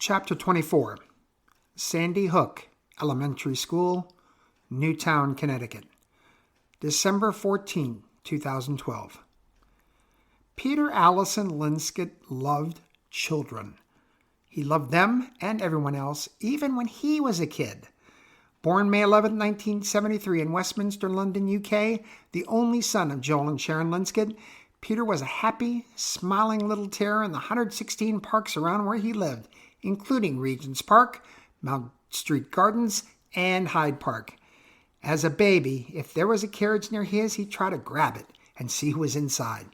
Chapter 24, Sandy Hook Elementary School, Newtown, Connecticut, December 14, 2012. Peter Allison Linscott loved children. He loved them and everyone else, even when he was a kid. Born May 11, 1973 in Westminster, London, UK, the only son of Joel and Sharon Linscott, Peter was a happy, smiling little terror in the 116 parks around where he lived, including Regent's Park, Mount Street Gardens, and Hyde Park. As a baby, if there was a carriage near his, he'd try to grab it and see who was inside.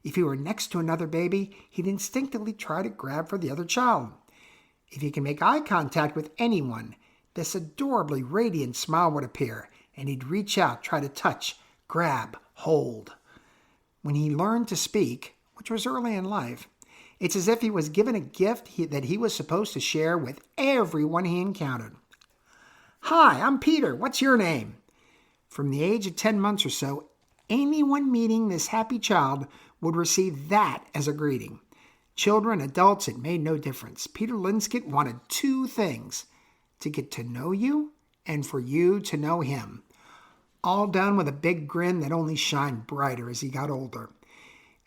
If he were next to another baby, he'd instinctively try to grab for the other child. If he could make eye contact with anyone, this adorably radiant smile would appear, and he'd reach out, try to touch, grab, hold. When he learned to speak, which was early in life, it's as if he was given a gift that he was supposed to share with everyone he encountered. "Hi, I'm Peter. What's your name?" From the age of 10 months or so, anyone meeting this happy child would receive that as a greeting. Children, adults, it made no difference. Peter Linscott wanted two things: to get to know you and for you to know him. All done with a big grin that only shined brighter as he got older.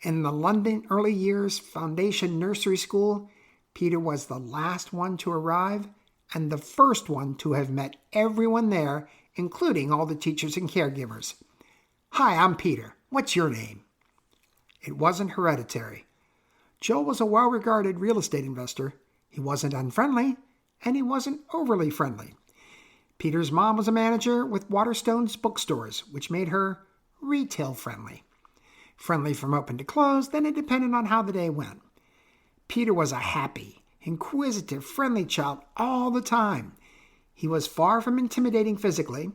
In the London early years foundation nursery school, Peter was the last one to arrive and the first one to have met everyone there, including all the teachers and caregivers. "Hi, I'm Peter. What's your name?" It wasn't hereditary. Joel was a well-regarded real estate investor. He wasn't unfriendly, and he wasn't overly friendly. Peter's mom was a manager with Waterstone's bookstores, which made her retail-friendly. Friendly from open to close, then it depended on how the day went. Peter was a happy, inquisitive, friendly child all the time. He was far from intimidating physically.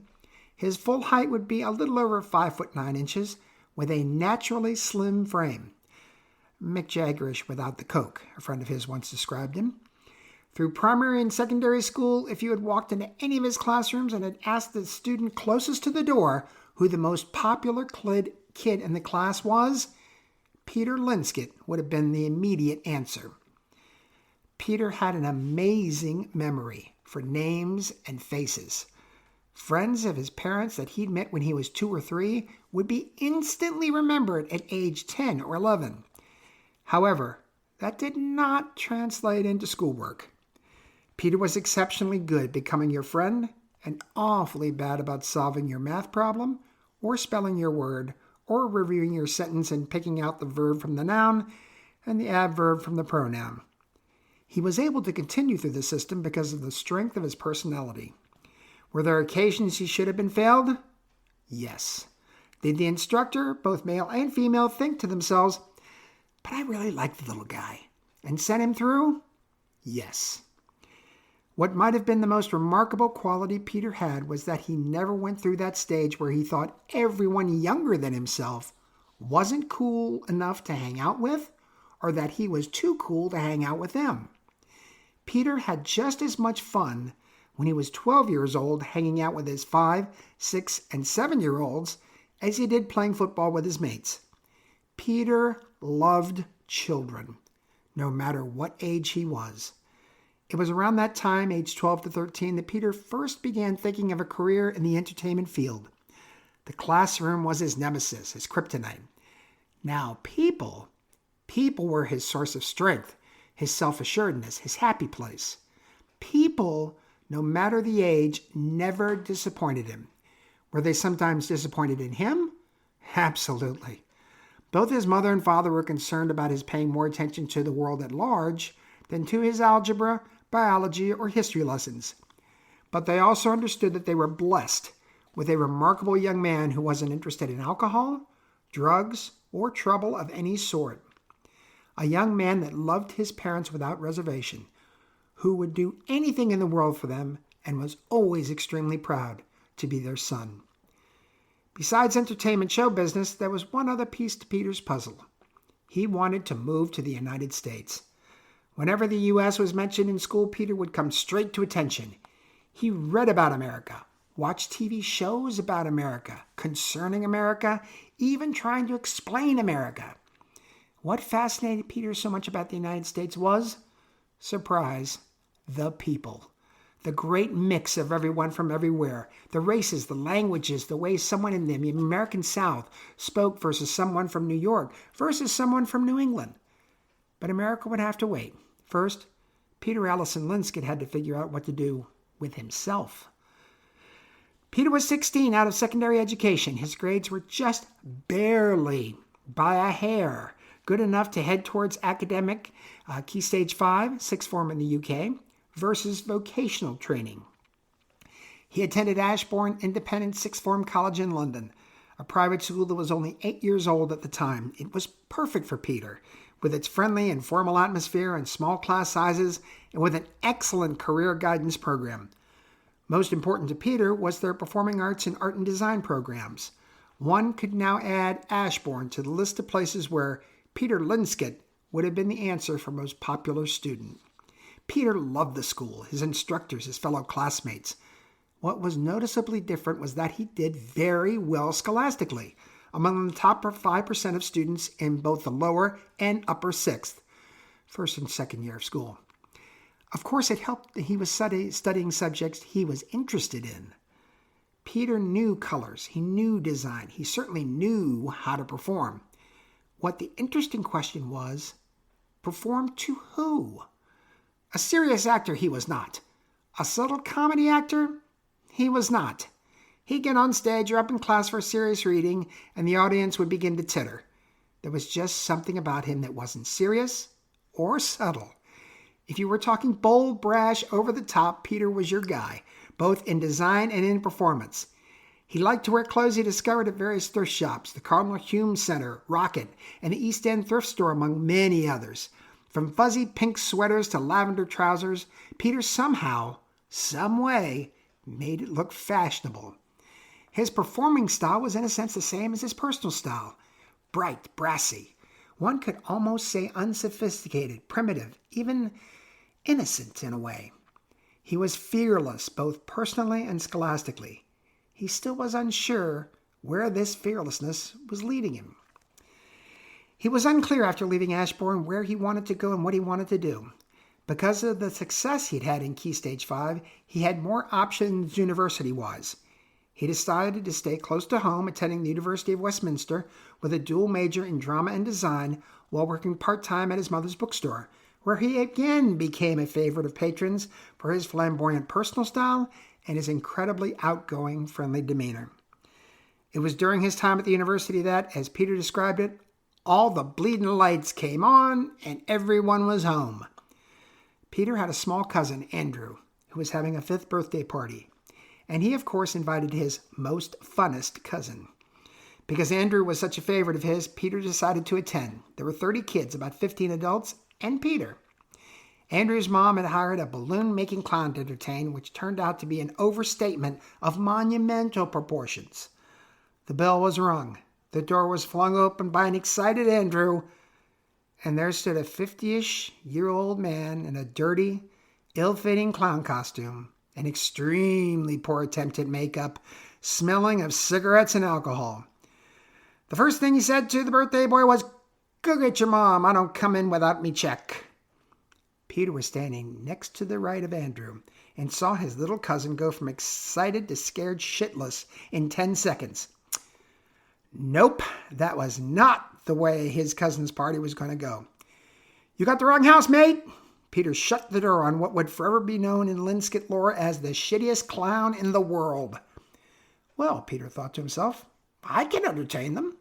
His full height would be a little over 5'9", with a naturally slim frame. Mick Jaggerish without the coke, a friend of his once described him. Through primary and secondary school, if you had walked into any of his classrooms and had asked the student closest to the door who the most popular kid in the class was, Peter Linscott would have been the immediate answer. Peter had an amazing memory for names and faces. Friends of his parents that he'd met when he was 2 or 3 would be instantly remembered at age 10 or 11. However, that did not translate into schoolwork. Peter was exceptionally good at becoming your friend and awfully bad about solving your math problem or spelling your word or reviewing your sentence and picking out the verb from the noun and the adverb from the pronoun. He was able to continue through the system because of the strength of his personality. Were there occasions he should have been failed? Yes. Did the instructor, both male and female, think to themselves, "But I really like the little guy," and sent him through? Yes. What might have been the most remarkable quality Peter had was that he never went through that stage where he thought everyone younger than himself wasn't cool enough to hang out with, or that he was too cool to hang out with them. Peter had just as much fun when he was 12 years old hanging out with his 5, 6, and 7-year-olds as he did playing football with his mates. Peter loved children, no matter what age he was. It was around that time, age 12 to 13, that Peter first began thinking of a career in the entertainment field. The classroom was his nemesis, his kryptonite. Now, people were his source of strength, his self-assuredness, his happy place. People, no matter the age, never disappointed him. Were they sometimes disappointed in him? Absolutely. Both his mother and father were concerned about his paying more attention to the world at large than to his algebra, biology, or history lessons. But they also understood that they were blessed with a remarkable young man who wasn't interested in alcohol, drugs, or trouble of any sort. A young man that loved his parents without reservation, who would do anything in the world for them and was always extremely proud to be their son. Besides entertainment show business, there was one other piece to Peter's puzzle. He wanted to move to the United States. Whenever the U.S. was mentioned in school, Peter would come straight to attention. He read about America, watched TV shows about America, concerning America, even trying to explain America. What fascinated Peter so much about the United States was, surprise, the people. The great mix of everyone from everywhere, the races, the languages, the way someone in the American South spoke versus someone from New York versus someone from New England. But America would have to wait. First, Peter Allison Linscott had to figure out what to do with himself. Peter was 16 out of secondary education. His grades were just barely, by a hair, good enough to head towards academic Key Stage 5, sixth form in the UK, versus vocational training. He attended Ashbourne Independent Sixth Form College in London, a private school that was only 8 years old at the time. It was perfect for Peter, with its friendly and formal atmosphere and small class sizes, and with an excellent career guidance program. Most important to Peter was their performing arts and art and design programs. One could now add Ashbourne to the list of places where Peter Linscott would have been the answer for most popular student. Peter loved the school, his instructors, his fellow classmates. What was noticeably different was that he did very well scholastically, among the top 5% of students in both the lower and upper sixth, first and second year of school. Of course, it helped that he was studying subjects he was interested in. Peter knew colors, he knew design, he certainly knew how to perform. What the interesting question was, perform to who? A serious actor he was not. A subtle comedy actor? He was not. He'd get on stage or up in class for a serious reading, and the audience would begin to titter. There was just something about him that wasn't serious or subtle. If you were talking bold, brash, over the top, Peter was your guy, both in design and in performance. He liked to wear clothes he discovered at various thrift shops, the Cardinal Hume Center, Rocket, and the East End Thrift Store, among many others. From fuzzy pink sweaters to lavender trousers, Peter somehow, some way, made it look fashionable. His performing style was in a sense the same as his personal style. Bright, brassy. One could almost say unsophisticated, primitive, even innocent in a way. He was fearless, both personally and scholastically. He still was unsure where this fearlessness was leading him. He was unclear after leaving Ashbourne where he wanted to go and what he wanted to do. Because of the success he'd had in Key Stage 5, he had more options university-wise. He decided to stay close to home, attending the University of Westminster with a dual major in drama and design while working part-time at his mother's bookstore, where he again became a favorite of patrons for his flamboyant personal style and his incredibly outgoing, friendly demeanor. It was during his time at the university that, as Peter described it, all the bleeding lights came on and everyone was home. Peter had a small cousin, Andrew, who was having a 5th birthday party. And he, of course, invited his most funnest cousin. Because Andrew was such a favorite of his, Peter decided to attend. There were 30 kids, about 15 adults, and Peter. Andrew's mom had hired a balloon-making clown to entertain, which turned out to be an overstatement of monumental proportions. The bell was rung. The door was flung open by an excited Andrew, and there stood a 50-ish-year-old man in a dirty, ill-fitting clown costume, an extremely poor attempt at makeup, smelling of cigarettes and alcohol. The first thing he said to the birthday boy was, "Go get your mom. I don't come in without me check." Peter was standing next to the right of Andrew and saw his little cousin go from excited to scared shitless in 10 seconds. Nope, that was not the way his cousin's party was going to go. "You got the wrong house, mate." Peter shut the door on what would forever be known in Linscott lore as the shittiest clown in the world. Well, Peter thought to himself, I can entertain them.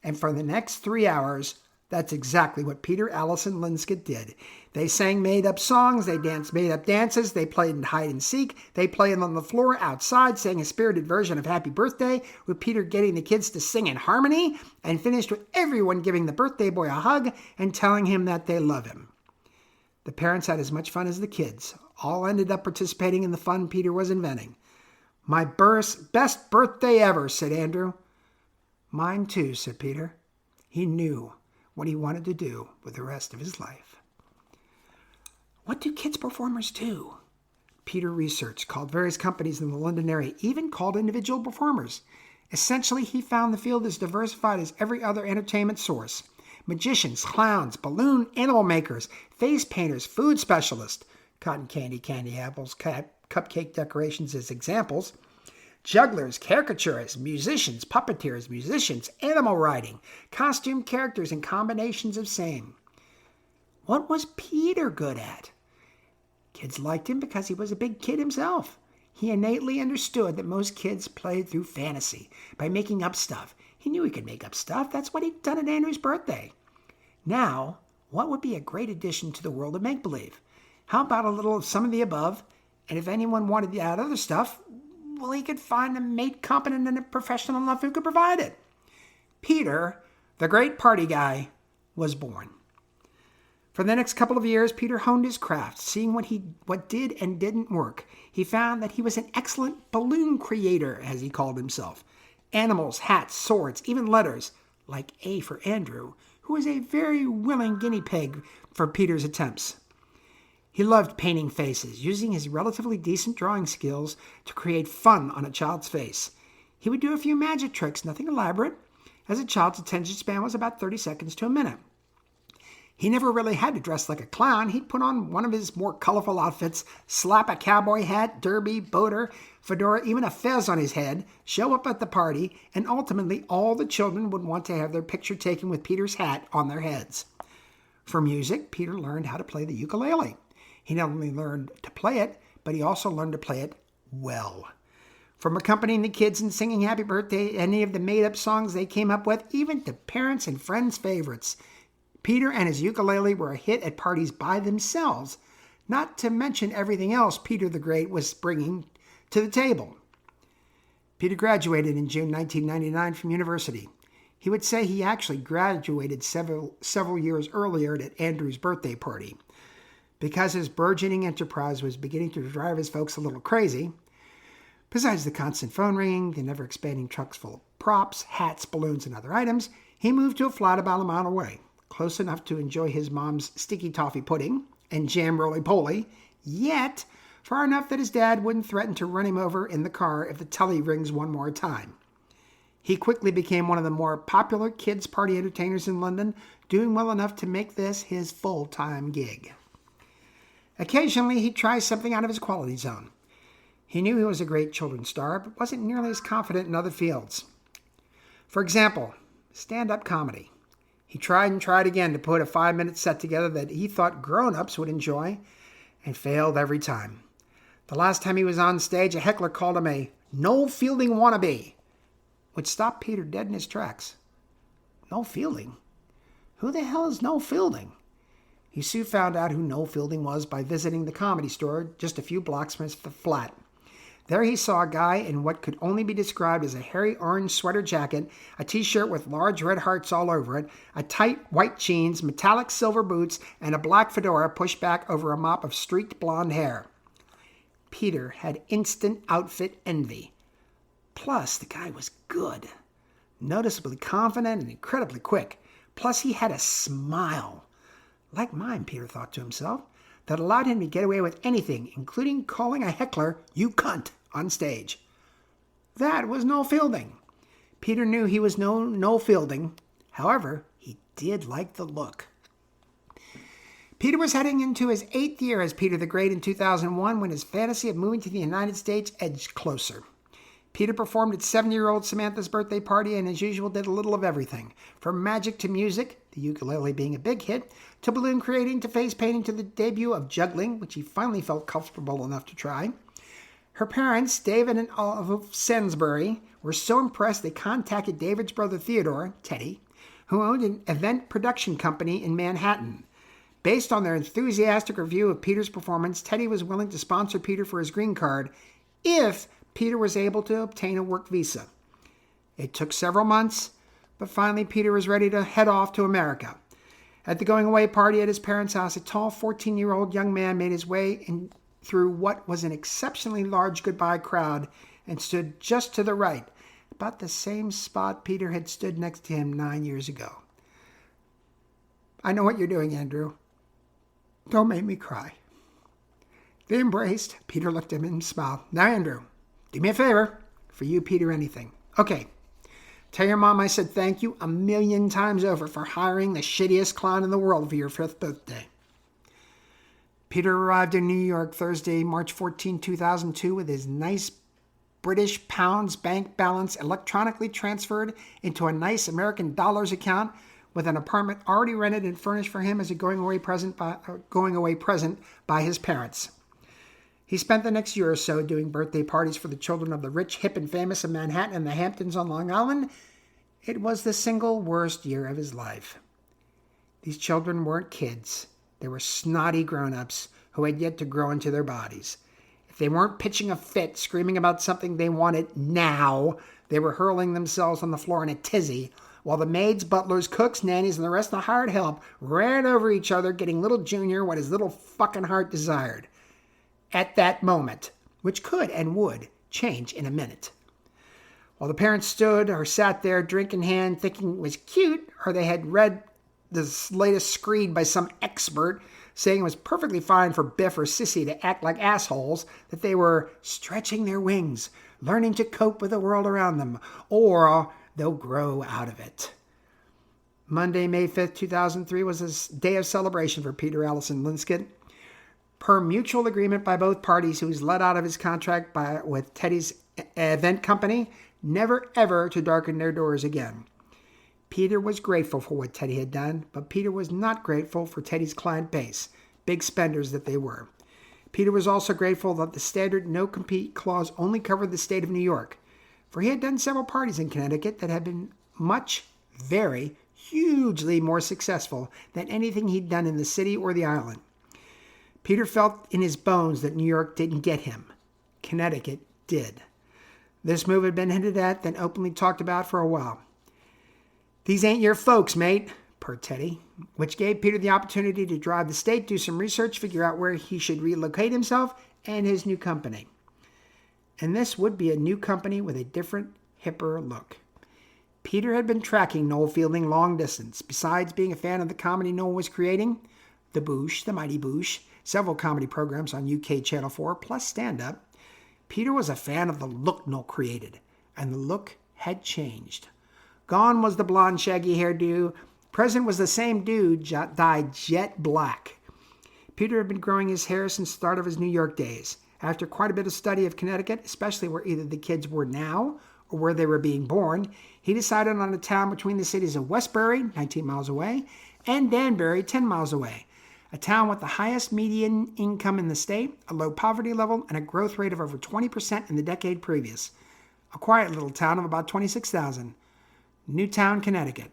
And for the next 3 hours, that's exactly what Peter Allison Linscott did. They sang made-up songs, they danced made-up dances, they played in hide-and-seek, they played on the floor outside, sang a spirited version of Happy Birthday, with Peter getting the kids to sing in harmony, and finished with everyone giving the birthday boy a hug and telling him that they love him. The parents had as much fun as the kids. All ended up participating in the fun Peter was inventing. "My best birthday ever," said Andrew. "Mine too," said Peter. He knew what he wanted to do with the rest of his life. What do kids performers do? Peter researched, called various companies in the London area, even called individual performers. Essentially, he found the field as diversified as every other entertainment source. Magicians, clowns, balloon animal makers, face painters, food specialists, cotton candy, candy apples, cupcake decorations as examples. Jugglers, caricaturists, musicians, puppeteers, animal riding, costume characters, and combinations of same. What was Peter good at? Kids liked him because he was a big kid himself. He innately understood that most kids played through fantasy by making up stuff. He knew he could make up stuff. That's what he'd done at Andrew's birthday. Now, what would be a great addition to the world of make-believe? How about a little of some of the above? And if anyone wanted that other stuff, well, he could find a mate competent and professional enough who could provide it. Peter, the great party guy, was born. For the next couple of years, Peter honed his craft, seeing what did and didn't work. He found that he was an excellent balloon creator, as he called himself. Animals, hats, swords, even letters, like A for Andrew, who was a very willing guinea pig for Peter's attempts. He loved painting faces, using his relatively decent drawing skills to create fun on a child's face. He would do a few magic tricks, nothing elaborate, as a child's attention span was about 30 seconds to a minute. He never really had to dress like a clown. He'd put on one of his more colorful outfits, slap a cowboy hat, derby, boater, fedora, even a fez on his head, show up at the party, and ultimately all the children would want to have their picture taken with Peter's hat on their heads. For music, Peter learned how to play the ukulele. He not only learned to play it, but he also learned to play it well. From accompanying the kids and singing happy birthday, any of the made-up songs they came up with, even to parents' and friends' favorites, Peter and his ukulele were a hit at parties by themselves, not to mention everything else Peter the Great was bringing to the table. Peter graduated in June 1999 from university. He would say he actually graduated several years earlier at Andrew's birthday party. Because his burgeoning enterprise was beginning to drive his folks a little crazy, besides the constant phone ringing, the never-expanding trucks full of props, hats, balloons, and other items, he moved to a flat about a mile away, close enough to enjoy his mom's sticky toffee pudding and jam roly-poly, yet far enough that his dad wouldn't threaten to run him over in the car if the telly rings one more time. He quickly became one of the more popular kids' party entertainers in London, doing well enough to make this his full-time gig. Occasionally, he'd try something out of his quality zone. He knew he was a great children's star, but wasn't nearly as confident in other fields. For example, stand-up comedy. He tried and tried again to put a 5-minute set together that he thought grown-ups would enjoy, and failed every time. The last time he was on stage, a heckler called him a Noel Fielding wannabe, which stopped Peter dead in his tracks. Noel Fielding? Who the hell is Noel Fielding? He soon found out who Noel Fielding was by visiting the Comedy Store just a few blocks from his flat. There he saw a guy in what could only be described as a hairy orange sweater jacket, a t-shirt with large red hearts all over it, a tight white jeans, metallic silver boots, and a black fedora pushed back over a mop of streaked blonde hair. Peter had instant outfit envy. Plus, the guy was good, noticeably confident and incredibly quick. Plus, he had a smile, like mine, Peter thought to himself, that allowed him to get away with anything, including calling a heckler, "You cunt," on stage. That was Noel Fielding. Peter knew he was no Noel Fielding. However, he did like the look. Peter was heading into his 8th year as Peter the Great in 2001 when his fantasy of moving to the United States edged closer. Peter performed at 7-year-old Samantha's birthday party and, as usual, did a little of everything. From magic to music, the ukulele being a big hit, to balloon creating, to face painting, to the debut of juggling, which he finally felt comfortable enough to try. Her parents, David and Olive Sainsbury, were so impressed they contacted David's brother Theodore, Teddy, who owned an event production company in Manhattan. Based on their enthusiastic review of Peter's performance, Teddy was willing to sponsor Peter for his green card if Peter was able to obtain a work visa. It took several months, but finally Peter was ready to head off to America. At the going-away party at his parents' house, a tall 14-year-old young man made his way through what was an exceptionally large goodbye crowd and stood just to the right, about the same spot Peter had stood next to him 9 years ago. "I know what you're doing, Andrew. Don't make me cry." They embraced. Peter looked at him and smiled. "Now, Andrew, do me a favor. For you, Peter, anything. Okay. Tell your mom I said thank you 1,000,000 times over for hiring the shittiest clown in the world for your 5th birthday." Peter arrived in New York Thursday, March 14, 2002, with his nice British pounds bank balance electronically transferred into a nice American dollars account, with an apartment already rented and furnished for him as a going away present by his parents. He spent the next year or so doing birthday parties for the children of the rich, hip, and famous of Manhattan and the Hamptons on Long Island. It was the single worst year of his life. These children weren't kids. They were snotty grown-ups who had yet to grow into their bodies. If they weren't pitching a fit, screaming about something they wanted now, they were hurling themselves on the floor in a tizzy, while the maids, butlers, cooks, nannies, and the rest of the hired help ran over each other, getting little Junior what his little fucking heart desired. At that moment, which could and would change in a minute. While the parents stood or sat there, drink in hand, thinking it was cute, or they had read this latest screed by some expert saying it was perfectly fine for Biff or Sissy to act like assholes, that they were stretching their wings, learning to cope with the world around them, or they'll grow out of it. Monday, May 5th, 2003 was a day of celebration for Peter Allison Linscott. Per mutual agreement by both parties, who was let out of his contract with Teddy's event company, never ever to darken their doors again. Peter was grateful for what Teddy had done, but Peter was not grateful for Teddy's client base, big spenders that they were. Peter was also grateful that the standard no-compete clause only covered the state of New York, for he had done several parties in Connecticut that had been very, hugely more successful than anything he'd done in the city or the island. Peter felt in his bones that New York didn't get him. Connecticut did. This move had been hinted at, then openly talked about for a while. "These ain't your folks, mate," per Teddy, which gave Peter the opportunity to drive the state, do some research, figure out where he should relocate himself and his new company. And this would be a new company with a different, hipper look. Peter had been tracking Noel Fielding long distance. Besides being a fan of the comedy Noel was creating, The Boosh, The Mighty Boosh, several comedy programs on UK Channel 4, plus stand-up, Peter was a fan of the look Noel created, and the look had changed. Gone was the blonde, shaggy hairdo. Present was the same dude, dyed jet black. Peter had been growing his hair since the start of his New York days. After quite a bit of study of Connecticut, especially where either the kids were now or where they were being born, he decided on a town between the cities of Westbury, 19 miles away, and Danbury, 10 miles away. A town with the highest median income in the state, a low poverty level, and a growth rate of over 20% in the decade previous. A quiet little town of about 26,000. Newtown, Connecticut.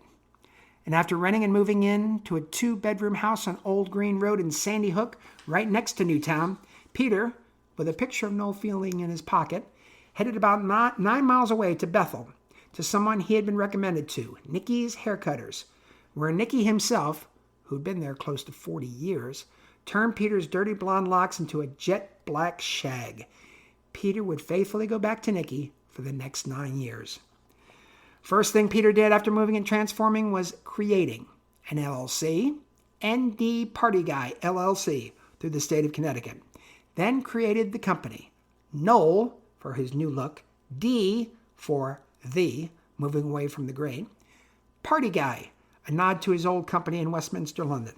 And after renting and moving in to a 2-bedroom house on Old Green Road in Sandy Hook, right next to Newtown, Peter, with a picture of Noel Fielding in his pocket, headed about 9 miles away to Bethel, to someone he had been recommended to, Nicky's Haircutters, where Nicky himself, who'd been there close to 40 years, turned Peter's dirty blonde locks into a jet black shag. Peter would faithfully go back to Nicky for the next 9 years. First thing Peter did after moving and transforming was creating an LLC, ND Party Guy LLC, through the state of Connecticut. Then created the company, Noel for his new look, D for the, moving away from the great, Party Guy, a nod to his old company in Westminster, London.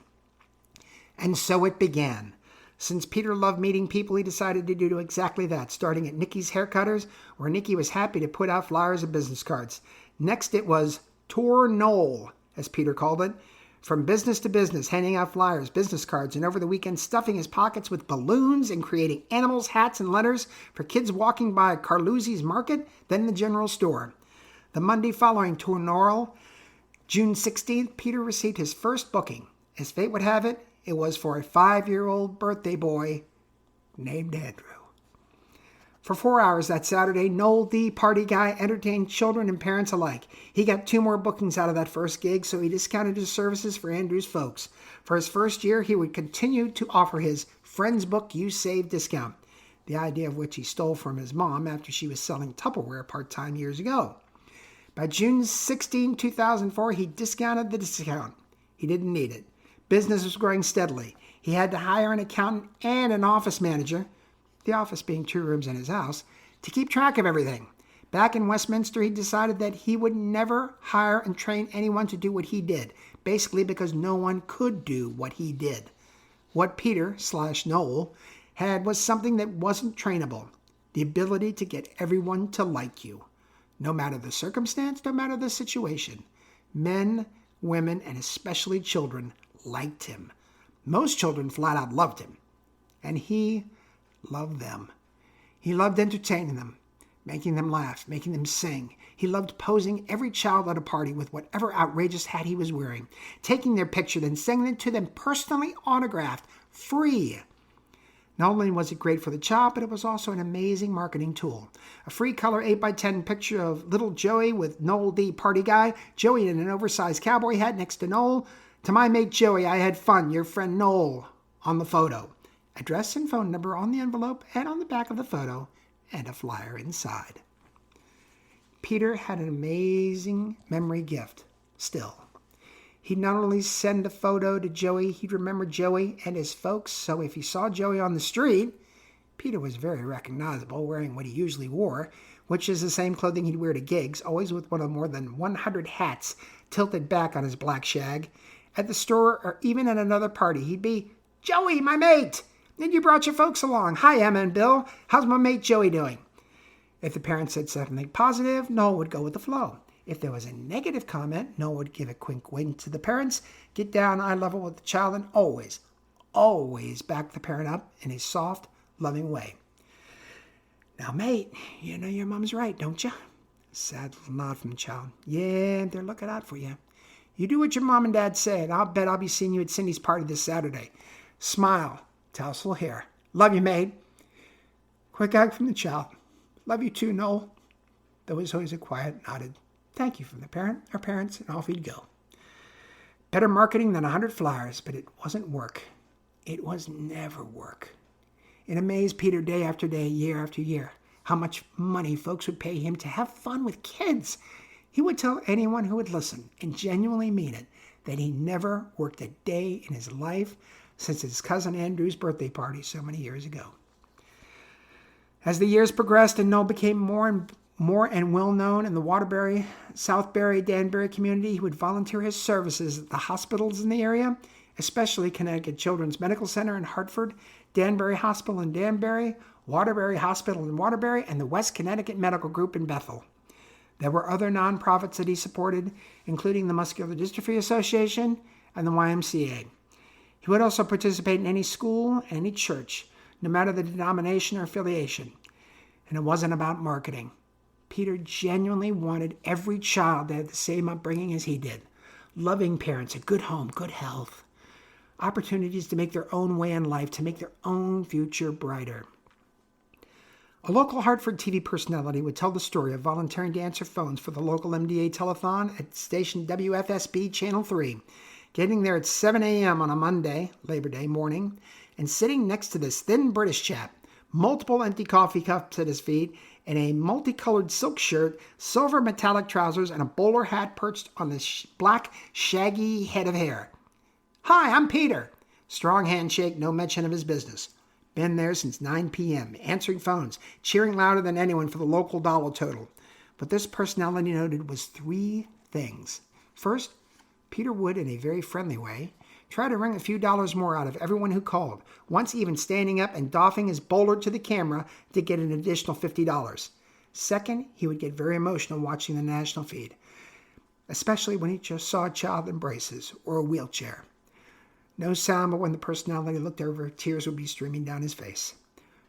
And so it began. Since Peter loved meeting people, he decided to do exactly that, starting at Nicky's Haircutters, where Nicky was happy to put out flyers and business cards. Next it was Tour Noel, as Peter called it, from business to business, handing out flyers, business cards, and over the weekend stuffing his pockets with balloons and creating animals, hats, and letters for kids walking by Carluzzi's Market, then the general store. The Monday following Tour Noel, June 16th, Peter received his first booking. As fate would have it, it was for a 5-year-old birthday boy named Andrew. For 4 hours that Saturday, Noel, the Party Guy, entertained children and parents alike. He got 2 more bookings out of that first gig, so he discounted his services for Andrew's folks. For his first year, he would continue to offer his Friends Book You Save discount, the idea of which he stole from his mom after she was selling Tupperware part-time years ago. By June 16, 2004, he discounted the discount. He didn't need it. Business was growing steadily. He had to hire an accountant and an office manager, the office being 2 rooms in his house, to keep track of everything. Back in Westminster, he decided that he would never hire and train anyone to do what he did, basically because no one could do what he did. What Peter/Noel had was something that wasn't trainable, the ability to get everyone to like you. No matter the circumstance, no matter the situation. Men, women, and especially children liked him. Most children flat out loved him. And he loved them. He loved entertaining them, making them laugh, making them sing. He loved posing every child at a party with whatever outrageous hat he was wearing, taking their picture, then sending it to them personally autographed, free. Not only was it great for the child, but it was also an amazing marketing tool. A free color 8x10 picture of little Joey with Noel D. Party Guy, Joey in an oversized cowboy hat next to Noel. To my mate Joey, I had fun, your friend Noel, on the photo. Address and phone number on the envelope and on the back of the photo, and a flyer inside. Peter had an amazing memory gift, still. He'd not only send a photo to Joey, he'd remember Joey and his folks, so if he saw Joey on the street, Peter was very recognizable, wearing what he usually wore, which is the same clothing he'd wear to gigs, always with one of more than 100 hats tilted back on his black shag. At the store or even at another party, he'd be, "Joey, my mate! And you brought your folks along. Hi, Emma and Bill. How's my mate Joey doing?" If the parents said something positive, Noel would go with the flow. If there was a negative comment, Noel would give a quick wink to the parents, get down eye level with the child, and always back the parent up in a soft, loving way. "Now, mate, you know your mom's right, don't you?" Sad little nod from the child. "Yeah, they're looking out for you. You do what your mom and dad say, and I'll bet I'll be seeing you at Cindy's party this Saturday. Smile, tousle hair. Love you, mate." Quick eye from the child. "Love you too, Noel." There was always a quiet, nodded thank you from the parents, and off he'd go. Better marketing than 100 flyers, but it wasn't work. It was never work. It amazed Peter day after day, year after year, how much money folks would pay him to have fun with kids. He would tell anyone who would listen, and genuinely mean it, that he never worked a day in his life since his cousin Andrew's birthday party so many years ago. As the years progressed and Noel became more and well-known in the Waterbury, Southbury, Danbury community, he would volunteer his services at the hospitals in the area, especially Connecticut Children's Medical Center in Hartford, Danbury Hospital in Danbury, Waterbury Hospital in Waterbury, and the West Connecticut Medical Group in Bethel. There were other nonprofits that he supported, including the Muscular Dystrophy Association and the YMCA. He would also participate in any school, any church, no matter the denomination or affiliation. And it wasn't about marketing. Peter genuinely wanted every child to have the same upbringing as he did. Loving parents, a good home, good health. Opportunities to make their own way in life, to make their own future brighter. A local Hartford TV personality would tell the story of volunteering to answer phones for the local MDA telethon at station WFSB Channel 3, getting there at 7 a.m. on a Monday, Labor Day morning, and sitting next to this thin British chap, multiple empty coffee cups at his feet, and a multicolored silk shirt, silver metallic trousers, and a bowler hat perched on the black, shaggy head of hair. "Hi, I'm Peter." Strong handshake, no mention of his business. Been there since 9 p.m., answering phones, cheering louder than anyone for the local dollar total. But this personality noted was 3 things. First, Peter would, in a very friendly way, try to wring a few dollars more out of everyone who called, once even standing up and doffing his bowler to the camera to get an additional $50. Second, he would get very emotional watching the national feed, especially when he just saw a child in braces or a wheelchair. No sound, but when the personality looked over, tears would be streaming down his face.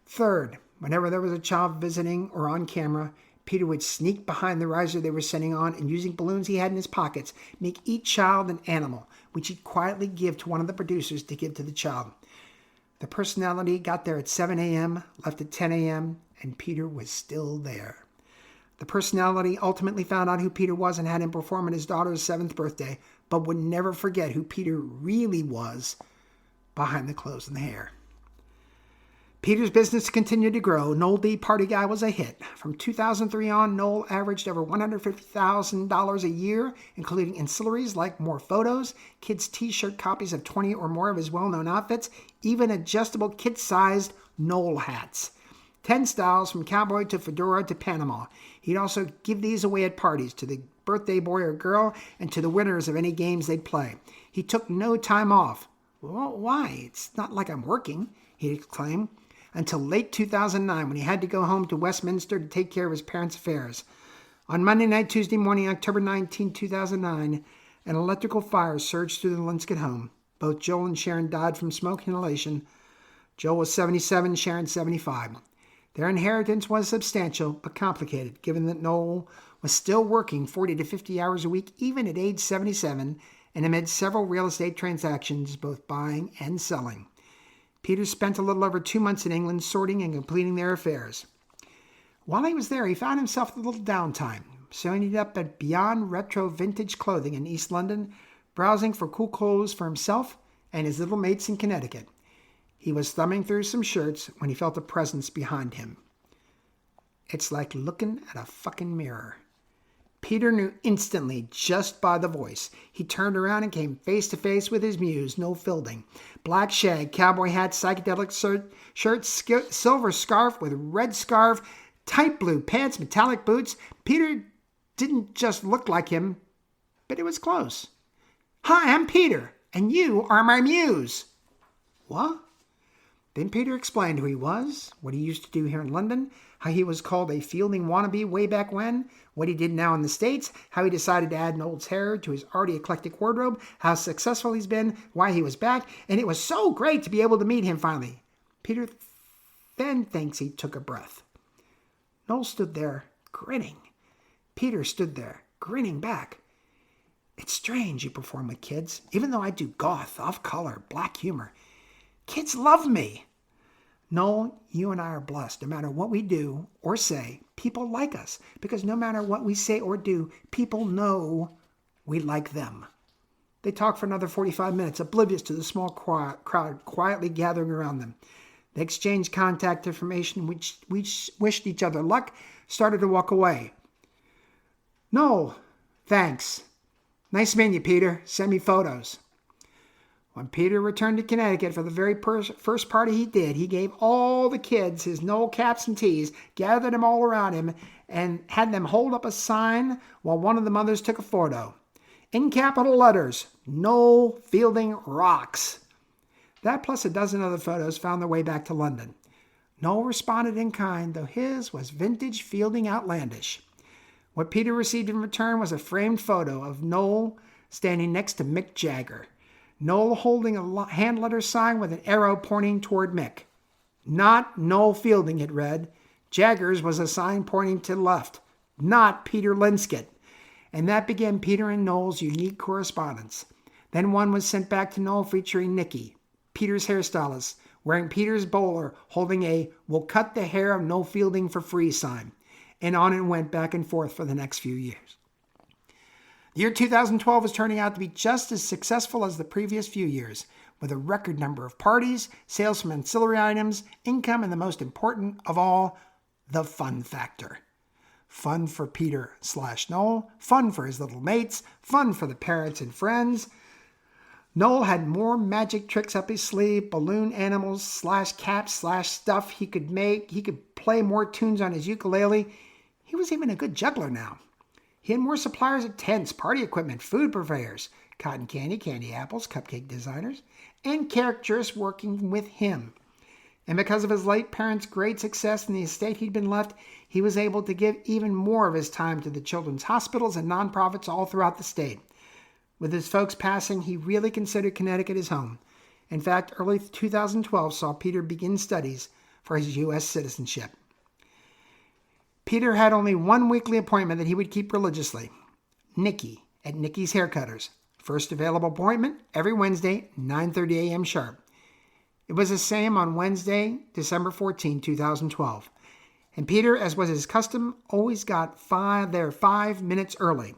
Third, whenever there was a child visiting or on camera, Peter would sneak behind the riser they were sitting on and, using balloons he had in his pockets, make each child an animal, which he'd quietly give to one of the producers to give to the child. The personality got there at 7 a.m., left at 10 a.m., and Peter was still there. The personality ultimately found out who Peter was and had him perform at his daughter's 7th birthday, but would never forget who Peter really was behind the clothes and the hair. Peter's business continued to grow. Noel D. Party Guy was a hit. From 2003 on, Noel averaged over $150,000 a year, including ancillaries like more photos, kids' t-shirt copies of 20 or more of his well-known outfits, even adjustable kid-sized Noel hats. 10 styles from cowboy to fedora to Panama. He'd also give these away at parties to the birthday boy or girl and to the winners of any games they'd play. He took no time off, Well, why? It's not like I'm working, he exclaimed, until late 2009 when he had to go home to Westminster to take care of his parents' affairs. On Monday night, Tuesday morning, October 19, 2009, an electrical fire surged through the Linscott home. Both Joel and Sharon died from smoke inhalation. Joel was 77, Sharon 75. Their inheritance was substantial but complicated, given that Noel was still working 40 to 50 hours a week, even at age 77, and amid several real estate transactions, both buying and selling. Peter spent a little over 2 months in England sorting and completing their affairs. While he was there, he found himself with a little downtime, so he ended up at Beyond Retro Vintage Clothing in East London, browsing for cool clothes for himself and his little mates in Connecticut. He was thumbing through some shirts when he felt a presence behind him. It's like looking at a fucking mirror. Peter knew instantly just by the voice. He turned around and came face to face with his muse, Noel Fielding. Black shag, cowboy hat, psychedelic shirt, silver scarf with red scarf, tight blue pants, metallic boots. Peter didn't just look like him, but it was close. Hi, I'm Peter, and you are my muse. What? Then Peter explained who he was, what he used to do here in London, how he was called a Fielding wannabe way back when, what he did now in the States, how he decided to add Noel's hair to his already eclectic wardrobe, how successful he's been, why he was back, and it was so great to be able to meet him finally. Peter then thinks he took a breath. Noel stood there, grinning. Peter stood there, grinning back. It's strange you perform with kids, even though I do goth, off-color, black humor. Kids love me. Noel, you and I are blessed. No matter what we do or say, people like us. Because no matter what we say or do, people know we like them. They talked for another 45 minutes, oblivious to the small crowd quietly gathering around them. They exchanged contact information, which wished each other luck, started to walk away. Noel, thanks. Nice meeting you, Peter. Send me photos. When Peter returned to Connecticut for the very first party he did, he gave all the kids his Noel caps and tees, gathered them all around him, and had them hold up a sign while one of the mothers took a photo. In capital letters, Noel Fielding rocks. That plus a dozen other photos found their way back to London. Noel responded in kind, though his was vintage Fielding outlandish. What Peter received in return was a framed photo of Noel standing next to Mick Jagger. Noel holding a hand letter sign with an arrow pointing toward Mick. Not Noel Fielding, it read. Jagger's was a sign pointing to the left. Not Peter Linscott. And that began Peter and Noel's unique correspondence. Then one was sent back to Noel featuring Nikki, Peter's hairstylist, wearing Peter's bowler, holding a "We'll cut the hair of Noel Fielding for free" sign. And on it went back and forth for the next few years. The year 2012 was turning out to be just as successful as the previous few years, with a record number of parties, sales from ancillary items, income, and the most important of all, the fun factor. Fun for Peter/Noel, fun for his little mates, fun for the parents and friends. Noel had more magic tricks up his sleeve, balloon animals /caps/stuff he could make. He could play more tunes on his ukulele. He was even a good juggler now. He had more suppliers of tents, party equipment, food purveyors, cotton candy, candy apples, cupcake designers, and characters working with him. And because of his late parents' great success in the estate he'd been left, he was able to give even more of his time to the children's hospitals and nonprofits all throughout the state. With his folks passing, he really considered Connecticut his home. In fact, early 2012 saw Peter begin studies for his U.S. citizenship. Peter had only one weekly appointment that he would keep religiously. Nikki at Nikki's Haircutters. First available appointment every Wednesday, 9:30 a.m. sharp. It was the same on Wednesday, December 14, 2012. And Peter, as was his custom, always got there 5 minutes early.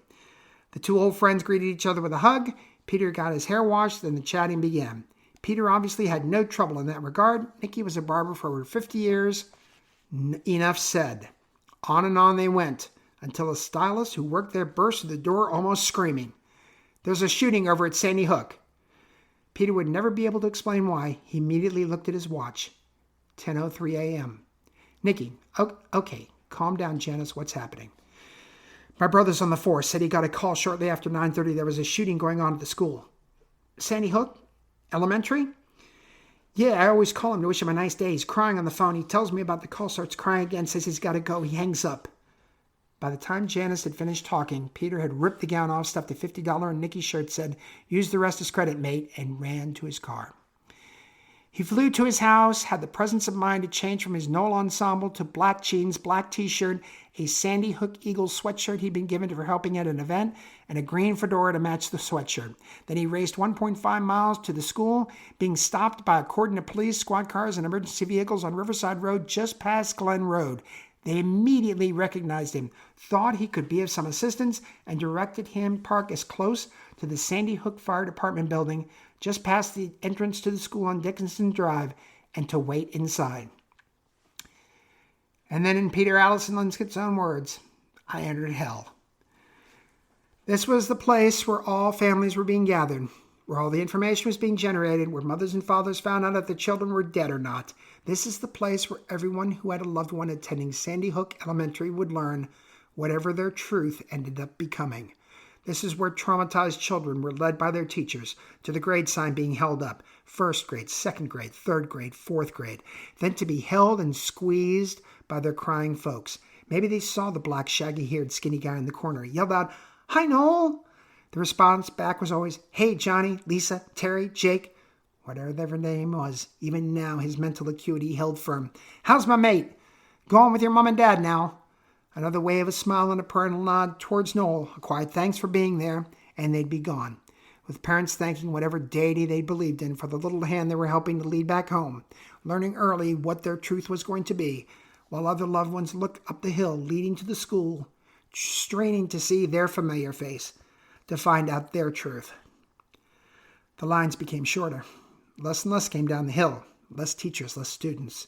The two old friends greeted each other with a hug. Peter got his hair washed, then the chatting began. Peter obviously had no trouble in that regard. Nikki was a barber for over 50 years. Enough said. On and on they went, until a stylist who worked there burst through the door almost screaming. There's a shooting over at Sandy Hook. Peter would never be able to explain why. He immediately looked at his watch. 10:03 a.m. Nikki, okay, calm down, Janice. What's happening? My brother's on the force. Said he got a call shortly after 9:30. There was a shooting going on at the school. Sandy Hook? Elementary? Yeah, I always call him to wish him a nice day. He's crying on the phone. He tells me about the call, starts crying again, says he's got to go. He hangs up. By the time Janice had finished talking, Peter had ripped the gown off, stuffed a $50 in Nikki's shirt, said, "Use the rest as credit, mate," and ran to his car. He flew to his house, had the presence of mind to change from his Knoll ensemble to black jeans, black t-shirt, a Sandy Hook Eagles sweatshirt he'd been given for helping at an event, and a green fedora to match the sweatshirt. Then he raced 1.5 miles to the school, being stopped by a cordon of police, squad cars, and emergency vehicles on Riverside Road just past Glen Road. They immediately recognized him, thought he could be of some assistance, and directed him to park as close to the Sandy Hook Fire Department building, just past the entrance to the school on Dickinson Drive, and to wait inside. And then in Peter Allison Linscott's own words, "I entered hell." This was the place where all families were being gathered, where all the information was being generated, where mothers and fathers found out if the children were dead or not. This is the place where everyone who had a loved one attending Sandy Hook Elementary would learn whatever their truth ended up becoming. This is where traumatized children were led by their teachers to the grade sign being held up. 1st grade, 2nd grade, 3rd grade, 4th grade. Then to be held and squeezed by their crying folks. Maybe they saw the black, shaggy-haired, skinny guy in the corner. He yelled out, "Hi, Noel!" The response back was always, "Hey, Johnny, Lisa, Terry, Jake," whatever their name was. Even now, his mental acuity held firm. "How's my mate? Go on with your mom and dad now." Another wave, a smile, and a parental nod towards Noel, a quiet thanks for being there, and they'd be gone, with parents thanking whatever deity they believed in for the little hand they were helping to lead back home, learning early what their truth was going to be, while other loved ones looked up the hill leading to the school, straining to see their familiar face, to find out their truth. The lines became shorter. Less and less came down the hill. Less teachers, less students.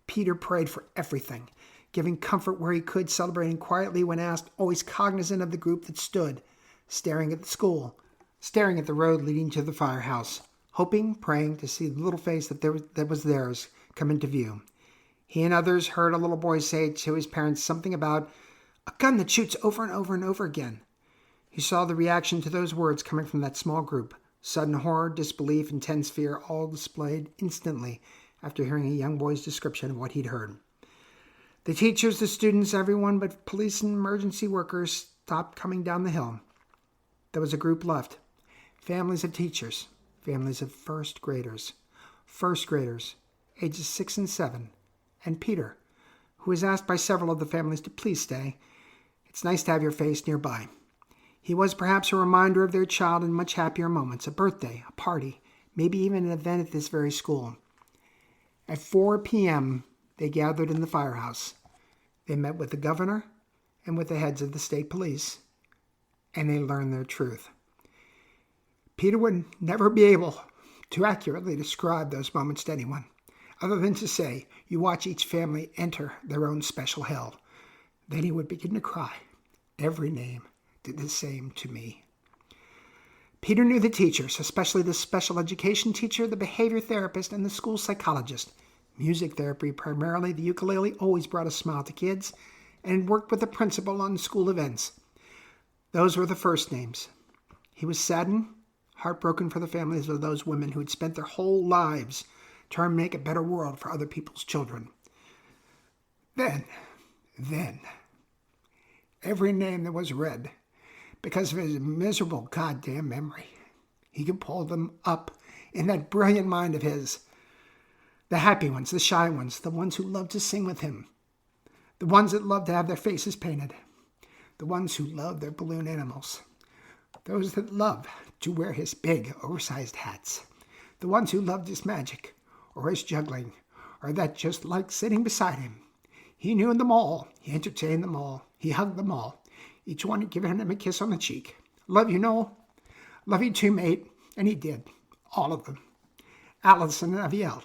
Peter prayed for everything, giving comfort where he could, celebrating quietly when asked, always cognizant of the group that stood, staring at the school, staring at the road leading to the firehouse, hoping, praying to see the little face that was theirs come into view. He and others heard a little boy say to his parents something about a gun that shoots over and over and over again. He saw the reaction to those words coming from that small group. Sudden horror, disbelief, intense fear, all displayed instantly after hearing a young boy's description of what he'd heard. The teachers, the students, everyone but police and emergency workers stopped coming down the hill. There was a group left. Families of teachers, families of first graders, ages 6 and 7, and Peter, who was asked by several of the families to please stay. It's nice to have your face nearby. He was perhaps a reminder of their child in much happier moments, a birthday, a party, maybe even an event at this very school. At 4 p.m., they gathered in the firehouse. They met with the governor and with the heads of the state police, and they learned their truth. Peter would never be able to accurately describe those moments to anyone, other than to say, you watch each family enter their own special hell. Then he would begin to cry. Every name did the same to me. Peter knew the teachers, especially the special education teacher, the behavior therapist, and the school psychologist. Music therapy, primarily, the ukulele always brought a smile to kids, and worked with the principal on school events. Those were the first names. He was saddened, heartbroken for the families of those women who had spent their whole lives trying to make a better world for other people's children. Then, every name that was read, because of his miserable goddamn memory, he could pull them up in that brilliant mind of his. The happy ones, the shy ones, the ones who loved to sing with him, the ones that loved to have their faces painted, the ones who loved their balloon animals, those that loved to wear his big, oversized hats, the ones who loved his magic, or his juggling, or that just liked sitting beside him. He knew them all. He entertained them all. He hugged them all. Each one had given him a kiss on the cheek. "Love you, Noel." "Love you too, mate." And he did. All of them. Allison and Avielle,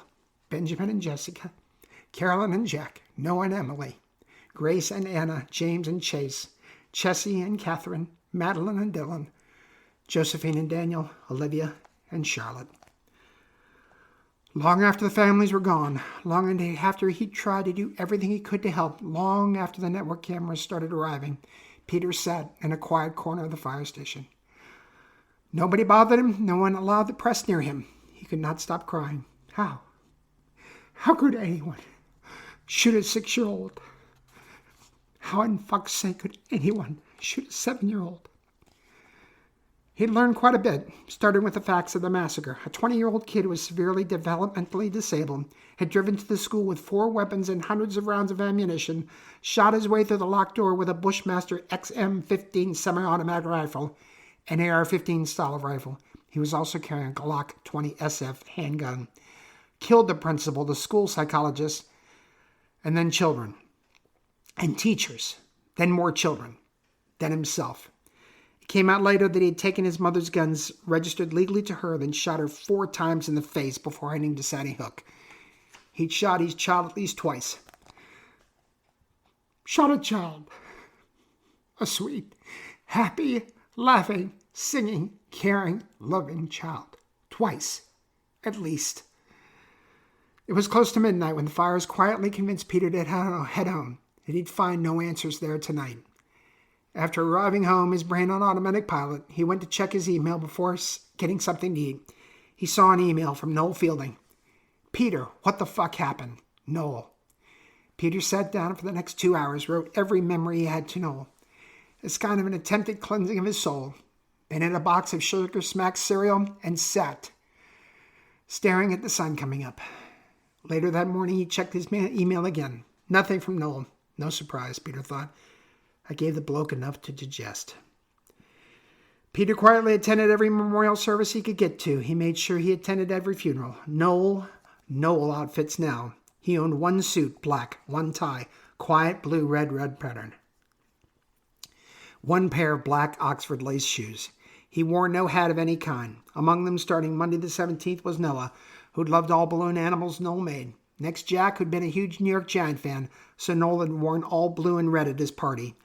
Benjamin and Jessica, Carolyn and Jack, Noah and Emily, Grace and Anna, James and Chase, Chessie and Catherine, Madeline and Dylan, Josephine and Daniel, Olivia and Charlotte. Long after the families were gone, long after he tried to do everything he could to help, long after the network cameras started arriving, Peter sat in a quiet corner of the fire station. Nobody bothered him. No one allowed the press near him. He could not stop crying. How? How could anyone shoot a 6-year-old? How in fuck's sake could anyone shoot a 7-year-old? He'd learned quite a bit, starting with the facts of the massacre. A 20-year-old kid who was severely developmentally disabled, had driven to the school with 4 weapons and hundreds of rounds of ammunition, shot his way through the locked door with a Bushmaster XM-15 semi-automatic rifle, an AR-15 style rifle. He was also carrying a Glock 20 SF handgun. Killed the principal, the school psychologist, and then children. And teachers. Then more children. Then himself. It came out later that he had taken his mother's guns, registered legally to her, then shot her 4 times in the face before heading to Sandy Hook. He'd shot his child at least twice. Shot a child. A sweet, happy, laughing, singing, caring, loving child. Twice, at least. It was close to midnight when the fires quietly convinced Peter to head home, that he'd find no answers there tonight. After arriving home, his brain on automatic pilot, he went to check his email before getting something to eat. He saw an email from Noel Fielding. Peter, what the fuck happened? Noel. Peter sat down for the next 2 hours, wrote every memory he had to Noel. It's kind of an attempted cleansing of his soul. Then had a box of Sugar Smack cereal and sat, staring at the sun coming up. Later that morning, he checked his email again. Nothing from Noel. No surprise, Peter thought. I gave the bloke enough to digest. Peter quietly attended every memorial service he could get to. He made sure he attended every funeral. Noel outfits now. He owned 1 suit, black, 1 tie, quiet blue, red pattern. 1 pair of black Oxford lace shoes. He wore no hat of any kind. Among them, starting Monday the 17th, was Noah, who'd loved all balloon animals Noel made. Next, Jack, who'd been a huge New York Giant fan, so Noel had worn all blue and red at his party.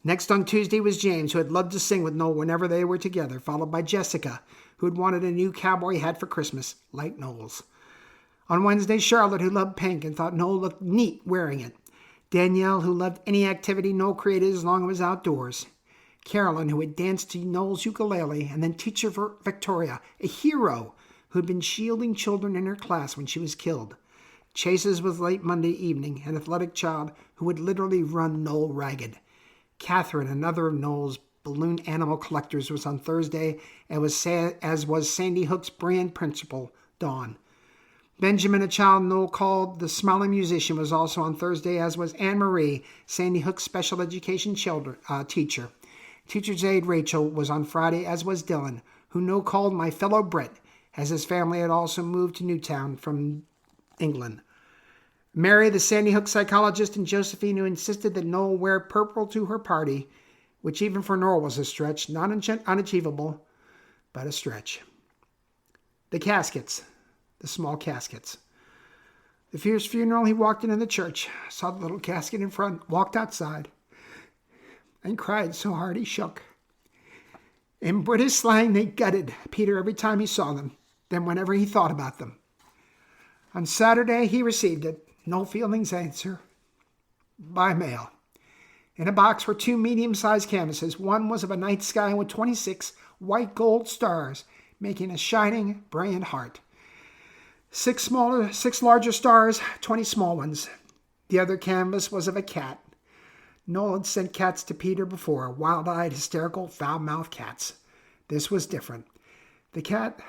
Next on Tuesday was James, who had loved to sing with Noel whenever they were together, followed by Jessica, who had wanted a new cowboy hat for Christmas, like Noel's. On Wednesday, Charlotte, who loved pink and thought Noel looked neat wearing it. Danielle, who loved any activity Noel created as long as it was outdoors. Carolyn, who had danced to Noel's ukulele, and then teacher Victoria, a hero who had been shielding children in her class when she was killed. Chase's was late Monday evening, an athletic child who would literally run Noel ragged. Catherine, another of Noel's balloon animal collectors, was on Thursday, as was Sandy Hook's brand principal, Dawn. Benjamin, a child Noel called the Smiling Musician, was also on Thursday, as was Anne-Marie, Sandy Hook's special education teacher. Teacher's aide Rachel was on Friday, as was Dylan, who Noel called my fellow Brit, as his family had also moved to Newtown from England. Mary, the Sandy Hook psychologist, and Josephine, who insisted that Noel wear purple to her party, which even for Noel was a stretch, not unachievable, but a stretch. The caskets, the small caskets. The fierce funeral, he walked into the church, saw the little casket in front, walked outside, and cried so hard he shook. In British slang, they gutted Peter every time he saw them, then whenever he thought about them. On Saturday, he received it, Noel Fielding's answer, by mail. In a box were 2 medium-sized canvases. One was of a night sky with 26 white gold stars, making a shining, brilliant heart. 6 larger stars, 20 small ones. The other canvas was of a cat. Noel had sent cats to Peter before, wild-eyed, hysterical, foul-mouthed cats. This was different. The cat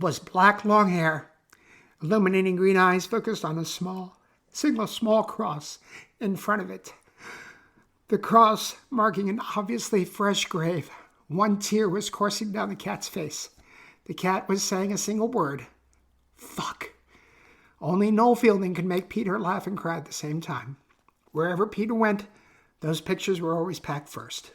was black, long hair, illuminating green eyes focused on a single small cross in front of it. The cross marking an obviously fresh grave. 1 tear was coursing down the cat's face. The cat was saying a single word. Fuck. Only Noel Fielding could make Peter laugh and cry at the same time. Wherever Peter went, those pictures were always packed first.